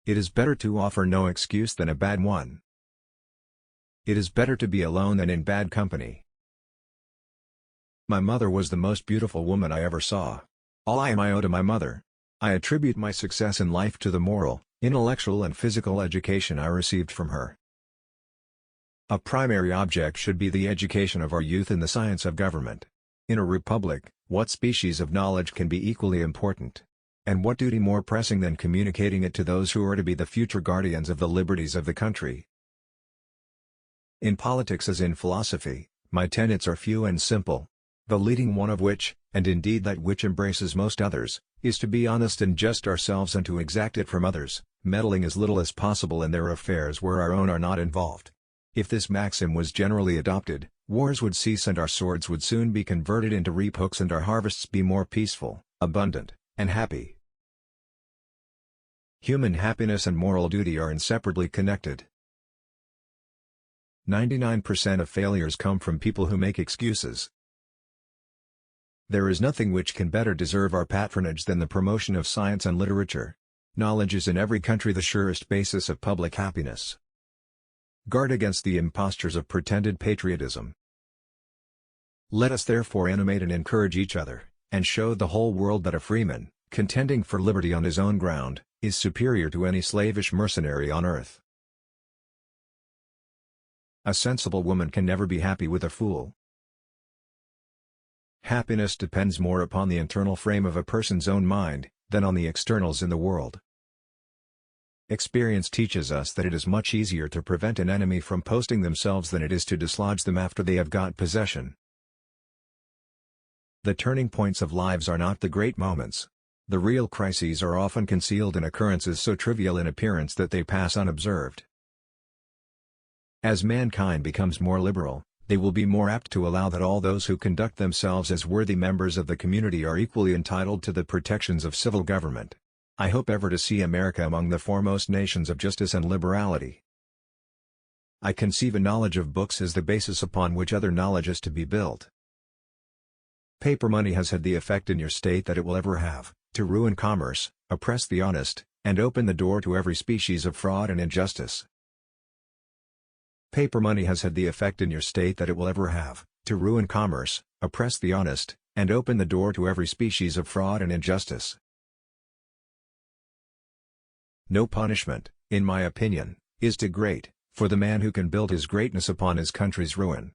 It is better to offer no excuse than a bad one. It is better to be alone than in bad company. My mother was the most beautiful woman I ever saw. All I am I owe to my mother. I attribute my success in life to the moral, intellectual and physical education I received from her. A primary object should be the education of our youth in the science of government. In a republic, what species of knowledge can be equally important? And what duty more pressing than communicating it to those who are to be the future guardians of the liberties of the country? In politics as in philosophy, my tenets are few and simple. The leading one of which, and indeed that which embraces most others, is to be honest and just ourselves and to exact it from others, meddling as little as possible in their affairs where our own are not involved. If this maxim was generally adopted, wars would cease and our swords would soon be converted into reap hooks and our harvests be more peaceful, abundant, and happy. Human happiness and moral duty are inseparably connected. 99% of failures come from people who make excuses. There is nothing which can better deserve our patronage than the promotion of science and literature. Knowledge is in every country the surest basis of public happiness. Guard against the impostures of pretended patriotism. Let us therefore animate and encourage each other, and show the whole world that a freeman, contending for liberty on his own ground, is superior to any slavish mercenary on earth. A sensible woman can never be happy with a fool. Happiness depends more upon the internal frame of a person's own mind, than on the externals in the world. Experience teaches us that it is much easier to prevent an enemy from posting themselves than it is to dislodge them after they have got possession. The turning points of lives are not the great moments. The real crises are often concealed in occurrences so trivial in appearance that they pass unobserved. As mankind becomes more liberal, they will be more apt to allow that all those who conduct themselves as worthy members of the community are equally entitled to the protections of civil government. I hope ever to see America among the foremost nations of justice and liberality. I conceive a knowledge of books as the basis upon which other knowledge is to be built. Paper money has had the effect in your state that it will ever have, to ruin commerce, oppress the honest, and open the door to every species of fraud and injustice. Paper money has had the effect in your state that it will ever have, to ruin commerce, oppress the honest, and open the door to every species of fraud and injustice. No punishment, in my opinion, is too great, for the man who can build his greatness upon his country's ruin.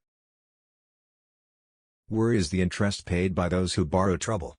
Worry is the interest paid by those who borrow trouble.